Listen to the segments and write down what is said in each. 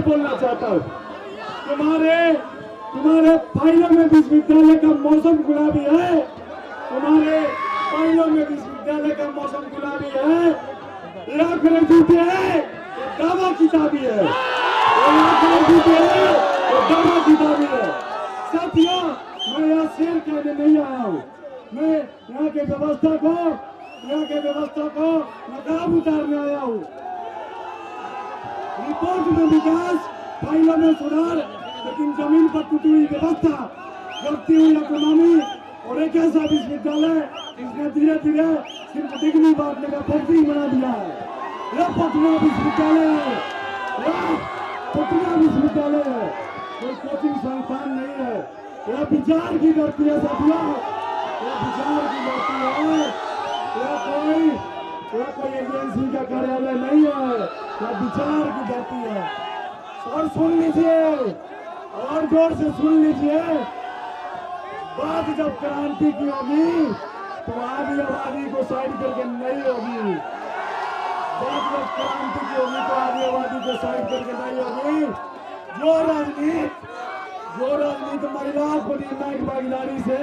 बोलना चाहता हूँ, तुम्हारे फाइलों में विश्वविद्यालय का मौसम गुलाबी है, तुम्हारे फाइलों में विश्वविद्यालय का मौसम गुलाबी है, लाखों जूते है, दावा किताबी है, लाखों जूते है, दावा किताबी है। साथियों, मैं यहाँ शेर कहने नहीं आया हूँ, मैं यहाँ के व्यवस्था को नकाब उतारने आया हूँ। रिपोर्ट में विकास, फाइलों में सुधार, लेकिन जमीन पर टूटी हुई व्यवस्था, गिरती हुई इकोनॉमी और एक ऐसा विश्वविद्यालय जिसने धीरे धीरे सिर्फ डिग्री बांटने का फैक्ट्री बना दिया है। यह पटना विश्वविद्यालय है, यह पटना विश्वविद्यालय है, कोई कोचिंग संस्थान नहीं है। यह विचार की धरती है साथियों, यह विचार की धरती है, यह कोई एजेंसी का कार्यालय नहीं है, यह विचार की धरती है। और सुन लीजिए, और जोर से सुन लीजिए, बात जब क्रांति की होगी तो आदि आबादी को साइड करके नहीं होगी। बात जब क्रांति की होगी तो आदि आबादी को साइड करके नहीं होगी। जो राजनीति महिलाओं को निर्णायक भागीदारी से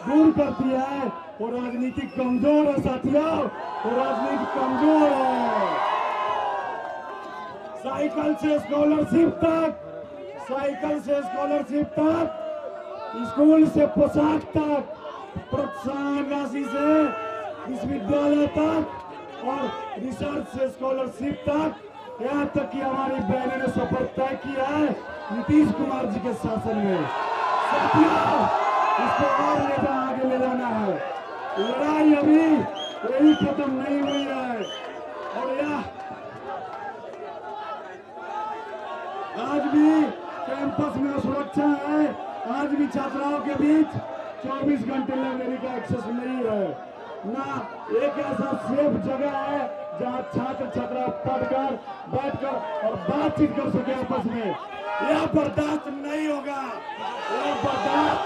दूर करती है वो राजनीति कमजोर है साथियों, वो राजनीति कमजोर है। साइकिल से स्कॉलरशिप तक, स्कूल से पोशाक तक, प्रोत्साहन राशि से विश्वविद्यालय तक और रिसर्च से स्कॉलरशिप तक, यहाँ तक कि हमारी बहनों ने सफर तय किया है नीतीश कुमार जी के शासन में। साथियों, इसको और आगे ले जाना है। लड़ाई अभी यही खत्म नहीं हुई है और यह आज भी कैंपस में सुरक्षा है, आज भी छात्राओं के बीच 24 घंटे लाइब्रेरी का एक्सेस नहीं है, ना एक ऐसा सेफ जगह है जहां छात्र छात्रा पढ़कर बैठकर और बातचीत कर सके आपस में। यह बर्दाश्त नहीं होगा, यह बर्दाश्त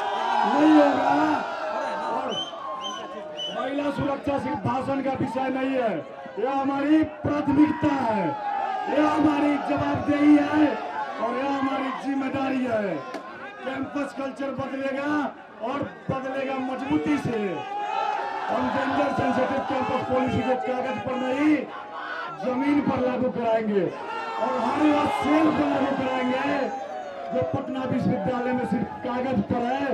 नहीं होगा। और महिला सुरक्षा सिर्फ भाषण का विषय नहीं है, यह हमारी प्राथमिकता है, यह हमारी जवाबदेही है और यह हमारी जिम्मेदारी है। कैंपस कल्चर बदलेगा और बदलेगा मजबूती से। हम जेंडर सेंसिटिव कैंपस पॉलिसी को कागज पर नहीं जमीन पर लागू कराएंगे और हर वह सेल पर लागू कराएंगे जो पटना विश्वविद्यालय में सिर्फ कागज पर है।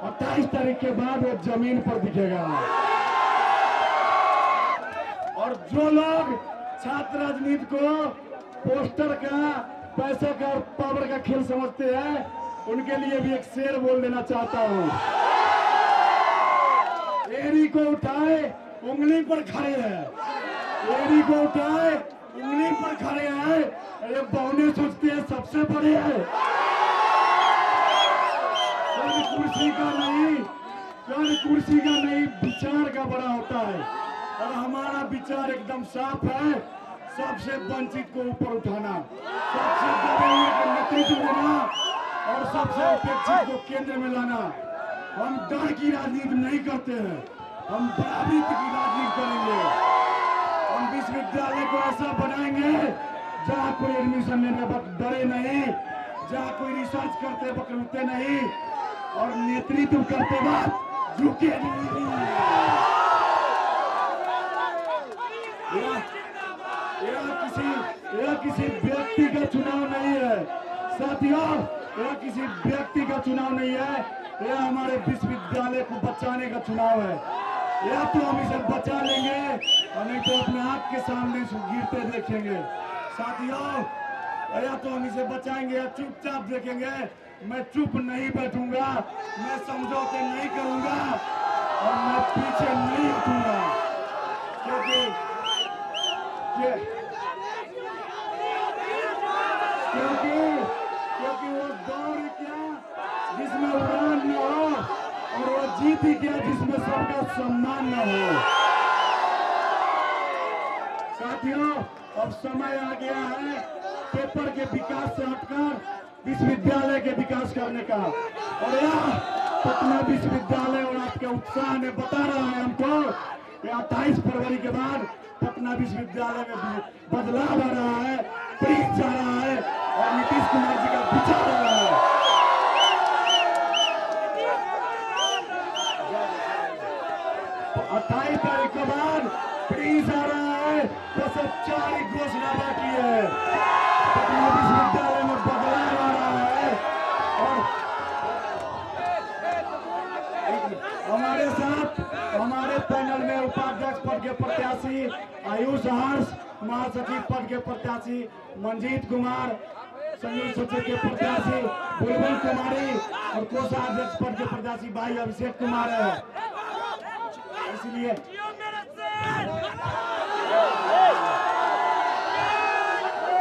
28 तारीख के बाद वो जमीन पर दिखेगा। और जो लोग छात्र राजनीति को पोस्टर का, पैसे का और पावर का खेल समझते हैं, उनके लिए भी एक शेर बोल देना चाहता हूं। एड़ी को उठाए उंगली पर खड़े हैं, एड़ी को उठाए उंगली पर खड़े हैं। अरे बहुने सोचते हैं सबसे बड़े हैं। कुर्सी का नहीं विचार का बड़ा होता है और हमारा विचार एकदम साफ है। सबसे वंचित को ऊपर उठाना, सबसे दबे हुए को नेतृत्व देना और सबसे उपेक्षित को केंद्र में लाना। हम डर की राजनीति नहीं करते हैं, हम बराबरी की राजनीति करेंगे। हम विश्वविद्यालय को ऐसा बनाएंगे जहाँ कोई एडमिशन लेने वक्त डरे नहीं, जहाँ कोई रिसर्च करते वक्त रुकते नहीं और नेतृत्व करते वक्त झुके नहीं। यह किसी व्यक्ति का चुनाव नहीं है साथियों, यह किसी व्यक्ति का चुनाव नहीं है, यह हमारे विश्वविद्यालय को बचाने का चुनाव है। या तो हम इसे बचा लेंगे और नहीं तो अपने आंख के सामने गिरते देखेंगे साथियों। या तो हम इसे बचाएंगे या चुपचाप देखेंगे। मैं चुप नहीं बैठूंगा, मैं समझौते नहीं करूंगा और मैं पीछे नहीं हटूंगा, क्योंकि वो दौड़ क्या जिसमें उड़ान न हो और वो जीत ही क्या जिसमें सबका सम्मान न हो। साथियों, अब समय आ गया है पेपर के विकास से हटकर विश्वविद्यालय के विकास करने का। और यह पटना विश्वविद्यालय और आपके उत्साह ने बता रहा है हमको कि 28 फरवरी के बाद पटना विश्वविद्यालय में बदलाव आ रहा है, ब्रिज जा रहा है और कुमार जी का विचार है। 28 तारीख के बाद प्रिंस आ रहा है, बस अब 4 ही घोषणा बाकी है। पटना विश्वविद्यालय में बदलाव आ रहा है और हमारे साथ हमारे पैनल में उपाध्यक्ष पद के प्रत्याशी आयुष हर्ष, महासचिव पद के प्रत्याशी मंजीत कुमार, संयुक्त सचिव के प्रत्याशी बुलबुल कुमारी और कोषाध्यक्ष पद के प्रत्याशी भाई अभिषेक कुमार है। इसलिए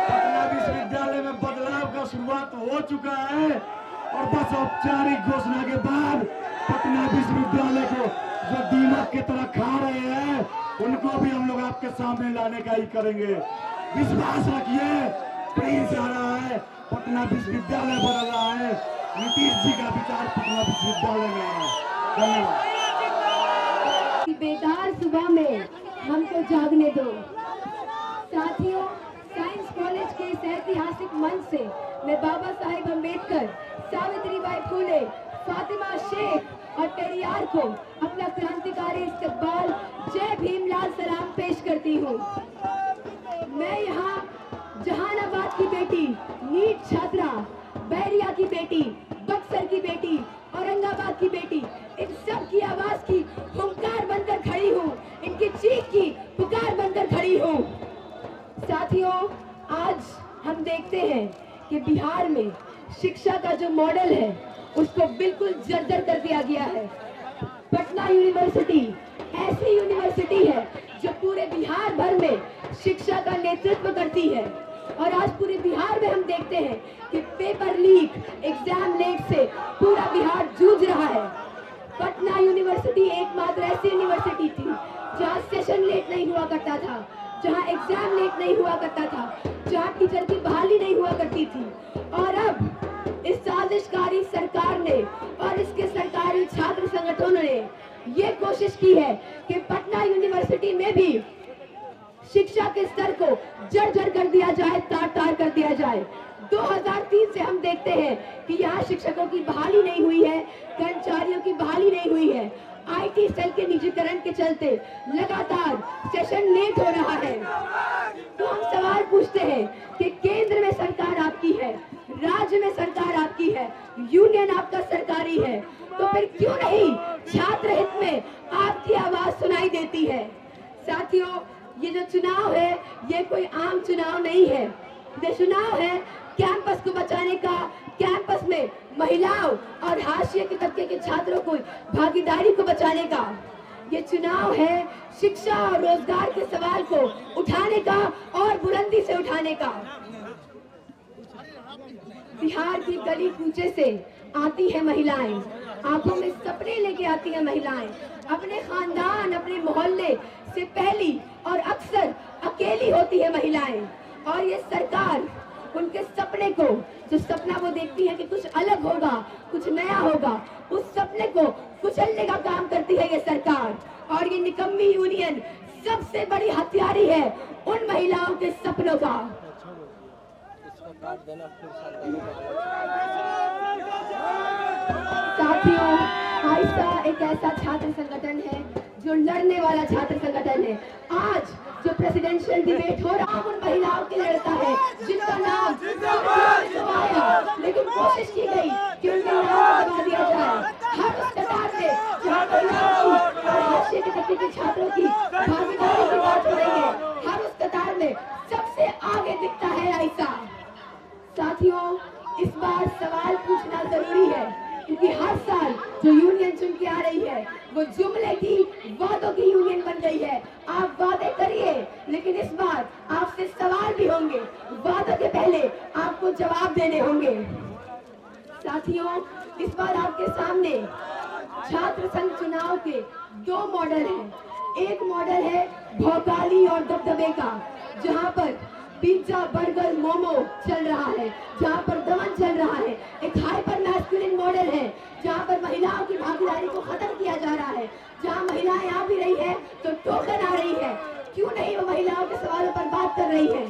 पटना विश्वविद्यालय में बदलाव का शुरुआत हो चुका है और बस औपचारिक घोषणा के बाद पटना विश्वविद्यालय को जो दीमक की तरह खा रहे हैं उनको भी हम लोग आपके सामने लाने का ही करेंगे। विश्वास रखिए, प्रिंस आ रहा है, पटना विश्वविद्यालय बदल रहा है, नीतीश जी का विचार पटना विश्वविद्यालय में आ रहा है। धन्यवाद। बेदार सुबह में हमको जागने दो। साथियों, साइंस कॉलेज के इस ऐतिहासिक मंच से मैं बाबा साहेब अम्बेडकर, सावित्रीबाई फुले, फातिमा शेख और पेरियार को अपना क्रांतिकारी इस्तकबाल, जय भीमलाल सलाम पेश करती हूँ। मैं यहाँ जहानाबाद की बेटी, नीट छात्रा, बैरिया की बेटी, बक्सर की बेटी, औरंगाबाद की बेटी, इन सब की आवाज की हुंकार बनकर खड़ी हूँ, इनकी चीख की पुकार बनकर खड़ी हूँ। साथियों, आज हम देखते हैं कि बिहार में शिक्षा का जो मॉडल है उसको बिल्कुल जर्जर कर दिया गया है। पटना यूनिवर्सिटी ऐसी यूनिवर्सिटी है जो पूरे बिहार भर में शिक्षा का नेतृत्व करती है और आज पूरे बिहार में हम देखते हैं कि पेपर लीक, एग्जाम लेट से पूरा बिहार जूझ रहा है। पटना यूनिवर्सिटी एकमात्र ऐसी यूनिवर्सिटी थी जहाँ सेशन लेट नहीं हुआ करता था, जहाँ एग्जाम लेट नहीं हुआ करता था, जहाँ टीचर की बहाली नहीं हुआ करती थी। और अब इस साजिशकारी सरकार ने और इसके सरकारी छात्र संगठनों ने ये कोशिश की है कि पटना यूनिवर्सिटी में भी शिक्षा के स्तर को जर्जर कर दिया जाए, तार तार कर दिया जाए। 2003 से हम देखते हैं कि यहाँ शिक्षकों की बहाली नहीं हुई है, कर्मचारियों की बहाली नहीं हुई है। आईटी सेल के निजीकरण के चलते लगातार सेशन लेट हो रहा है। तो हम सवाल पूछते हैं कि केंद्र में सरकार आपकी है, राज्य में सरकार आपकी है, यूनियन आपका सरकारी है, तो फिर क्यों नहीं छात्र हित में आपकी आवाज सुनाई देती है। साथियों, ये जो चुनाव है ये कोई आम चुनाव नहीं है, ये चुनाव है कैंपस को बचाने का, कैंपस में महिलाओं और हाशिए के तबके के छात्रों को भागीदारी को बचाने का। ये चुनाव है शिक्षा और रोजगार के सवाल को उठाने का और बुलंदी से उठाने का। बिहार की गली कूचे से आती है महिलाएं, आंखों में सपने लेके आती है महिलाएं, अपने खानदान, अपने मोहल्ले से पहली और अक्सर अकेली होती है महिलाएं। और ये सरकार उनके सपने को, जो सपना वो देखती है कि कुछ अलग होगा, कुछ नया होगा, उस सपने को कुचलने का काम करती है ये सरकार। और ये निकम्मी यूनियन सबसे बड़ी हथियारी है उन महिलाओं के सपनों का। साथियों, आइसा एक ऐसा छात्र संगठन है जो लड़ने वाला छात्र संगठन है। आज जो प्रेसिडेंशियल डिबेट हो रहा है उन महिलाओं के लड़का है जिनका नाम दबाया, लेकिन कोशिश की गई कि उनके नाम दबा दिया जाए। हर उस कतार में जहाँ महिलाओं की और हाशिए के तबके के छात्रों की भागीदारी की बात हो रही है, हर उस कतार में सबसे आगे दिखता है आइसा। साथियों, इस बार सवाल पूछना जरूरी है क्योंकि हर साल जो यूनियन चुन के आ रही है वो जुमले की, वादों की यूनियन बन गई है। आप वादे करिए, लेकिन इस बार आपसे सवाल भी होंगे, वादों के पहले आपको जवाब देने होंगे। साथियों, इस बार आपके सामने छात्र संघ चुनाव के 2 मॉडल हैं। एक मॉडल है भौकाली और दबदबे का, जहां पर पिज्जा, बर्गर, मोमो चल रहा है, जहाँ पर दमन चल रहा है। एक हाइपर मैस्कुलिन मॉडल है जहाँ पर महिलाओं की भागीदारी को खत्म किया जा रहा है, जहाँ महिलाएं आ भी रही है तो टोकन आ रही है, क्यों नहीं वो महिलाओं के सवालों पर बात कर रही है।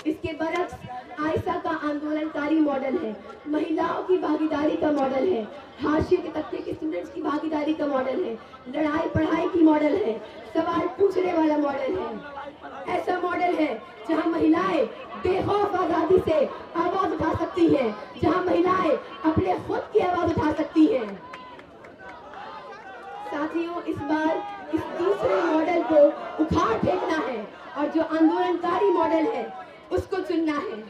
इसके बरक्स आयशा का आंदोलनकारी मॉडल है, महिलाओं की भागीदारी का मॉडल है, हाशिए के तबके के स्टूडेंट्स की भागीदारी का मॉडल है, लड़ाई पढ़ाई की मॉडल है, सवाल पूछने वाला मॉडल है। ऐसा मॉडल है जहां महिलाएं बेखौफ आजादी से आवाज उठा सकती हैं, जहां महिलाएं अपने खुद की आवाज उठा सकती हैं। साथियों, इस बार इस दूसरे मॉडल को उखाड़ फेंकना है और जो आंदोलनकारी मॉडल है उसको चुनना है।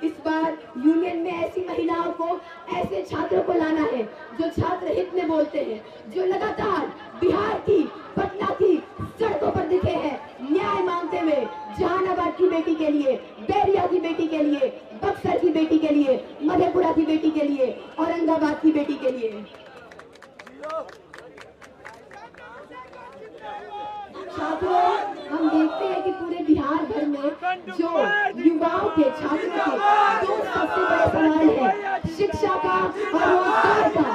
इस बार यूनियन में ऐसी महिलाओं को, ऐसे छात्रों को लाना है जो छात्र हित में बोलते हैं, जो लगातार बिहार की, पटना की सड़कों पर दिखे हैं न्याय मांगते हुए, जहानाबाद की बेटी के लिए, बैरिया की बेटी के लिए, बक्सर की बेटी के लिए, मधेपुरा की बेटी के लिए, औरंगाबाद की बेटी के लिए। छात्रों, हम देखते हैं कि पूरे बिहार भर में जो युवाओं के, छात्रों के दो सबसे बड़े सवाल है, शिक्षा का और रोजगार का।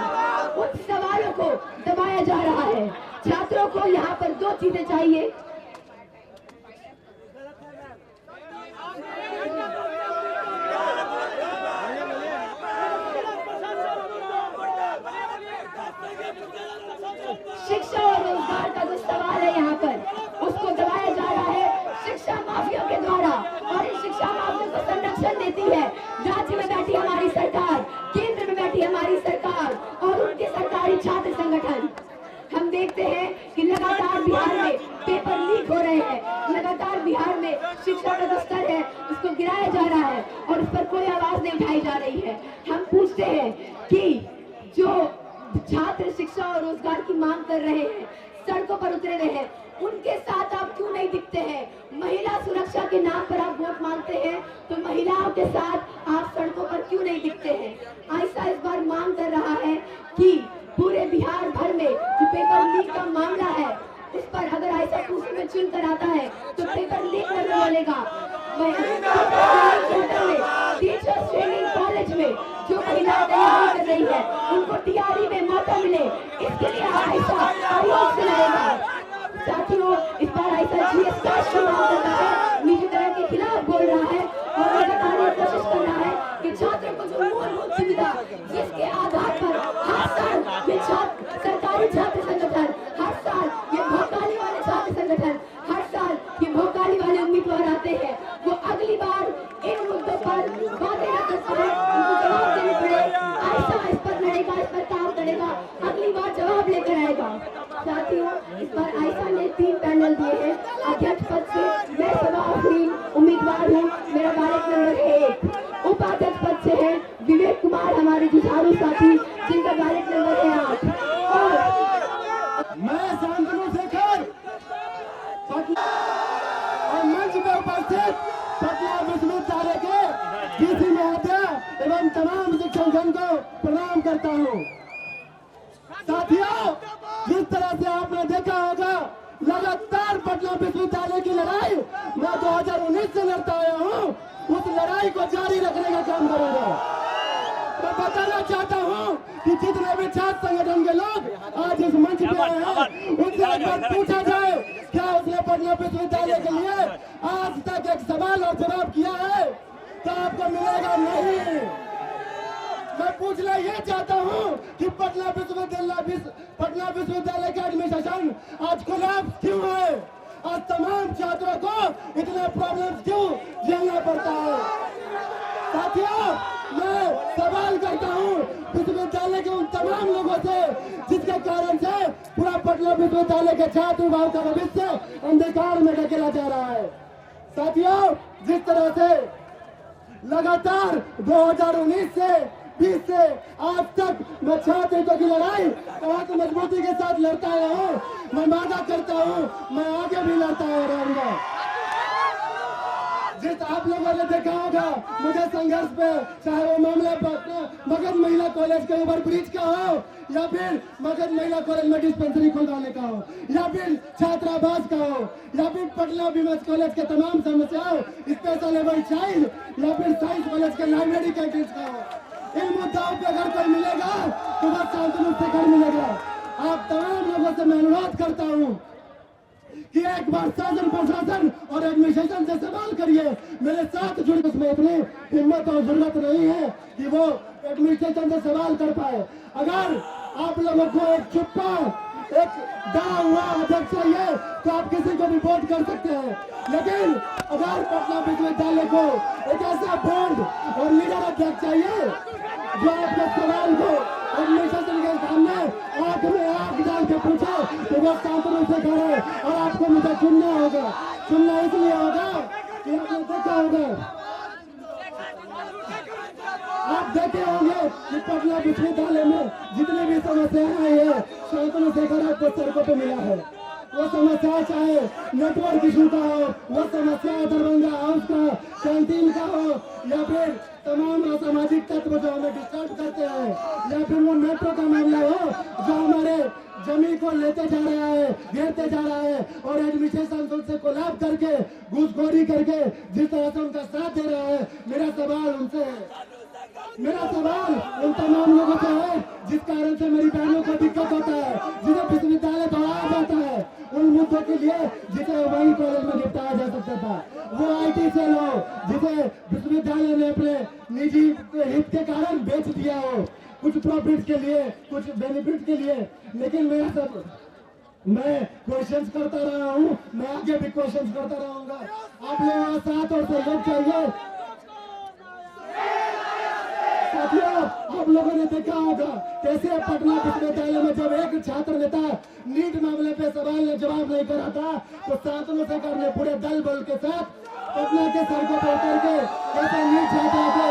उन सवालों को दबाया जा रहा है। छात्रों को यहाँ पर दो चीजें चाहिए। शिक्षा और रोजगार का जो सवाल है यहाँ पर, उसको दबाया जा रहा है शिक्षा माफिया के द्वारा, और इन शिक्षा माफिया को संरक्षण देती है राज्य में बैठी हमारी सरकार, केंद्र में बैठी हमारी सरकार और उनके सरकारी छात्र संगठन। हम देखते हैं कि लगातार बिहार में पेपर लीक हो रहे हैं, लगातार बिहार में शिक्षा का जो स्तर है उसको गिराया जा रहा है और उस पर कोई आवाज नहीं उठाई जा रही है। हम पूछते हैं कि जो छात्र शिक्षा और रोजगार की मांग कर रहे हैं, सड़कों पर उतरे हुए हैं, उनके साथ आप क्यों नहीं दिखते हैं? महिला सुरक्षा के नाम पर आप वोट मांगते हैं, तो महिलाओं के साथ आप सड़कों पर क्यों नहीं दिखते हैं? आयशा इस बार मांग कर रहा है कि पूरे बिहार भर में जो पेपर लीक का मामला है उस पर अगर आयशा कुर्सी में चुन कर आता है तो पेपर लीक करने बोलेगा। टीचर्स ट्रेनिंग कॉलेज में जो महिलाएं तैयारी कर रही है उनको टीआरई में मौका मिले, इसके लिए आयशा आयोग से लड़ेगा। साथियों, इस बार आयशा जीएस का शुरुआत करता है, निजीकरण के खिलाफ बोल रहा है और लगातार ये कोशिश कर रहा है कि छात्रों को जो मूलभूत सुविधा जिसके आधार पर हर साल ये सरकारी छात्र संगठन, हर साल ये भोकाली वाले छात्र संगठन, हर साल ये भोकाली वाले उम्मीदवार आते हैं, वो अगली बार इन मुद्दों पर बातें न कर पाए, उनको जवाब देने पड़े। आयशा इस पर लड़ेगा, इस पर काम करेगा, अगली बार जवाब लेकर आएगा। साथियों, इस बार आयशा ने 3 पैनल दिए हैं। अध्यक्ष पद से मैं सवाफरीन उम्मीदवार हूँ, मेरा बैलेट नंबर है 1। उपाध्यक्ष पद से है विवेक कुमार, हमारे जुझारू साथी, जिनका बैलेट नंबर है 8। और मैं शांतनु शेखर और मंच में उपस्थित पटना विश्वविद्यालय के डीसी महोदय एवं तमाम शिक्षकगण को प्रणाम करता हूँ। साथियों, जिस तरह से आपने देखा होगा, लगातार पटना विश्वविद्यालय की लड़ाई मैं 2019 से लड़ता आया हूँ, उस लड़ाई को जारी रखने का काम करूंगा। मैं बताना चाहता हूँ कि जितने भी छात्र संगठन के लोग आज इस मंच पे आए हैं, उनसे एक बार पूछा जाए क्या उसने पटना विश्वविद्यालय के लिए आज तक एक सवाल और जवाब किया है, तो आपको मिलेगा नहीं। मैं पूछना ये चाहता हूँ कि पटना विश्वविद्यालय का एडमिनिस्ट्रेशन आज कोलैप्स क्यों है? आज तमाम छात्रों को इतने प्रॉब्लम्स क्यों झेलना पड़ता है? साथियों, मैं सवाल करता हूँ विश्वविद्यालय के उन तमाम लोगों से जिसके कारण से पूरा पटना विश्वविद्यालय के छात्र युवाओं का भविष्य अंधकार में धकेला जा रहा है। साथियों, जिस तरह से लगातार 2019 से 20 से आज तक मैं छात्र हितों की लड़ाई बहुत मजबूती के साथ लड़ता आया हूँ, मैं वादा करता हूँ मैं आगे भी लड़ता रहूंगा। जिस आप लोगों ने देखा होगा मुझे संघर्ष पे, चाहे वो मामला मगध महिला कॉलेज के ओवर ब्रिज का हो, या फिर मगध महिला कॉलेज में डिस्पेंसरी खुलवाने का हो, या फिर छात्रावास का हो, या फिर पटना विमेंस कॉलेज के तमाम समस्याओं, स्पेशल लेवल चाइल्ड, या फिर साइंस कॉलेज के लाइब्रेरी कैंटीन का हो, इन मुद्दाओं पे अगर कोई मिलेगा तो बस शांतनु शेखर मिलेगा। आप तमाम लोगों से मैं अनुरोध करता हूँ कि एक बार शासन प्रशासन और एडमिनिस्ट्रेशन से सवाल करिए। मेरे साथ जुड़े उसमें इतनी हिम्मत और जरूरत नहीं है कि वो एडमिनिस्ट्रेशन से सवाल कर पाए। अगर आप लोगों को एक चुप्पा एक डरा हुआ अध्यक्ष चाहिए तो आप किसी को भी वोट कर सकते हैं, लेकिन अगर पटना विश्वविद्यालय को एक ऐसा बोल्ड और लीडर अध्यक्ष चाहिए जो आपके सवाल को एडमिनिस्ट्रेशन के सामने आंख में आंख डाल के पूछे तो वो शांत रूप से करे। और आपको मुझे चुनना होगा। चुनना इसलिए होगा कि आपने देखा होगा, आप देखे होंगे कि पटना विश्वविद्यालय में जितनी भी समस्याएं आई है शांतनु शेखर आपको सड़कों पे मिला है। वो समस्या चाहे नेटवर्क इशू का हो, वो समस्या दरभंगा हाउस का, कैंटीन का हो, या फिर तमाम असामाजिक तत्व जो हमें डिस्टर्ब करते हैं, या फिर वो मेट्रो का मामला हो जो हमारे जमीन को लेते जा रहा है, घेरते जा रहा है और एडमिनिस्ट्रेशन उनसे कोलैब करके घूसखोरी करके जिस तरह से उनका साथ दे रहा है। मेरा सवाल उनसे है, मेरा सवाल उन तमाम लोगों से है जिस कारण से मेरी बहनों को दिक्कत होता है, जिसे विश्वविद्यालय दौड़ाया जाता है, उन मुद्दों के लिए जिसे वही कॉलेज में निपटाया जा सकता था। वो IT सेल हो जिसे विश्वविद्यालय ने अपने निजी हित के कारण बेच दिया हो, कुछ प्रॉफिट के लिए, कुछ बेनिफिट के लिए। लेकिन मैं क्वेश्चंस करता रहा हूँ, मैं आगे भी क्वेश्चंस करता रहूंगा। आप लोगों का साथ और सहयोग चाहिए। साथियों, आप लोगों ने देखा होगा कैसे पटना विश्वविद्यालय में जब एक छात्र नेता नीट मामले पे सवाल जवाब नहीं करा था तो शांतनु शेखर ने पूरे दल बल के साथ पटना के सड़कों पर उतर के कैसे नीट छात्रों के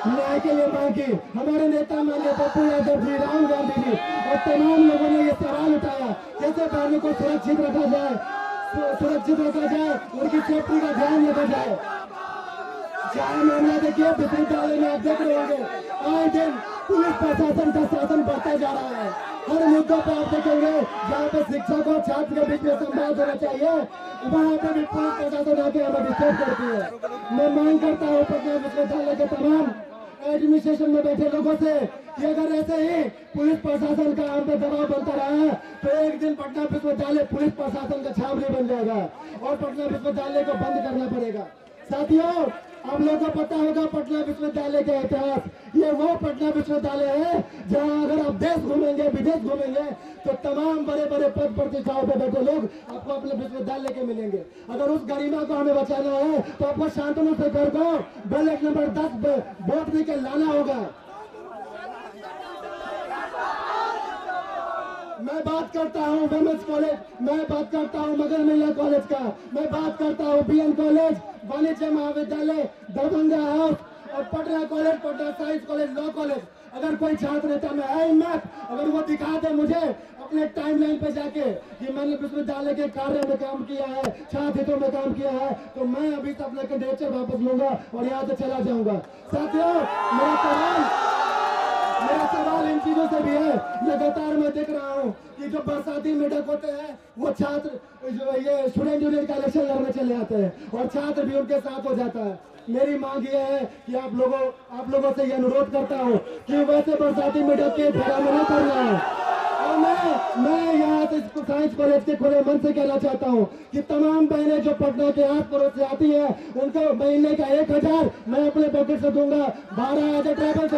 न्याय के लिए मांग की। हमारे नेता माननीय पप्पू यादव जी, राहुल गांधी जी और तमाम लोगों ने ये सवाल उठाया कैसे बहनों को सुरक्षित रखा जाए, उनकी सेफ्टी का ध्यान रखा जाए। चाहे मामला देखिए विश्वविद्यालय में आप देख रहे होंगे आए दिन पुलिस प्रशासन का शासन बढ़ता जा रहा है। हर मुद्दों पर आप देखेंगे जहाँ पे शिक्षक और छात्र के बीच में संवाद होना चाहिए वहाँ पे भी पुलिस प्रशासन आके हमें डिस्टर्ब करती है। मैं मांग करता हूँ पटना विश्वविद्यालय के तमाम एडमिनिस्ट्रेशन में बैठे लोगों से कि अगर ऐसे ही पुलिस प्रशासन का हम पे दबाव बनता रहा तो एक दिन पटना विश्वविद्यालय पुलिस प्रशासन का छावनी बन जाएगा और पटना विश्वविद्यालय को बंद करना पड़ेगा। साथियों, आप लोगों को पता होगा पटना विश्वविद्यालय का इतिहास, ये वो पटना विश्वविद्यालय है जहां अगर आप देश घूमेंगे विदेश घूमेंगे तो तमाम बड़े बड़े पद प्रतिष्ठाओं पे बैठे लोग आपको अपने विश्वविद्यालय के मिलेंगे। अगर उस गरिमा को हमें बचाना है तो आपको शांतनु शेखर को बैलेट नंबर 10 वोट देकर लाना होगा। मैं बात करता हूँ वेमेंस कॉलेज, मैं बात करता हूँ मगध महिला कॉलेज का, मैं बात करता हूँ BN कॉलेज, वाणिज्य महाविद्यालय, दरभंगा हाउस और Patna college, Patna science college, law college. अगर कोई छात्र नेता में है हिम्मत, अगर वो दिखा दे मुझे अपने टाइमलाइन पे जाके कि मैंने विश्वविद्यालय के कार्य में काम किया है, छात्र हितों में काम किया है, तो मैं अभी से अपना कैंडिडेचर वापस लूंगा और यहाँ से चला जाऊंगा। साथियों, मेरा सवाल इन चीजों से भी है। लगातार मैं देख रहा हूँ कि जो बरसाती मेढक होते हैं वो छात्र जो ये स्टूडेंट यूनियन का इलेक्शन लड़ने चले आते हैं और छात्र भी उनके साथ हो जाता है। मेरी मांग ये है कि आप लोगों से ये अनुरोध करता हूँ कि वैसे बरसाती मेढक के फेरा में नहीं पड़ना है। और मैं यहाँ से साइंस कॉलेज के खुले मन से कहना चाहता हूँ कि तमाम बहनें जो पटना के आस पड़ोस से आती है उनको महीने का 1000 मैं अपने पॉकेट से दूंगा। 12 ट्रैवल से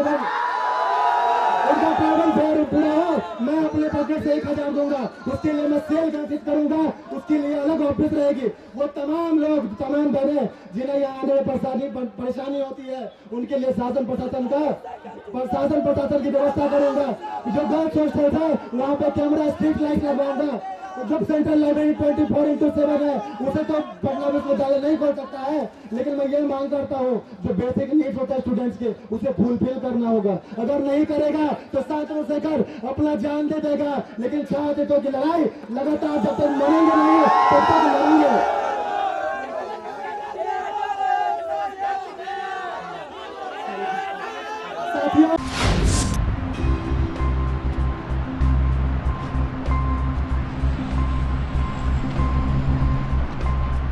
उनका ट्रैवल फेयर पूरा हो, मैं अपने पॉकेट से 1000 दूंगा। उसके लिए मैं सेल घोषित करूंगा, उसके लिए अलग ऑफिस रहेगी। वो तमाम लोग, तमाम बहनें जिन्हें यहाँ आने में परेशानी होती है उनके लिए शासन प्रशासन की व्यवस्था करूंगा। जो गर्ल्स हॉस्टल है वहाँ पे कैमरा स्ट्रीट लाइट लगवाऊंगा। जब सेंट्रल लाइब्रेरी 24/7 है उसे तो पटना विश्वविद्यालय नहीं खोल सकता है, लेकिन मैं ये मांग करता हूँ जो बेसिक नीड्स होता है स्टूडेंट्स के उसे फुलफिल करना होगा। अगर नहीं करेगा तो शांतनु शेखर अपना जान दे देगा, लेकिन छात्र हितों की लड़ाई लगातार जब तक मरेंगे नहीं तब तक लड़ेंगे। साथियों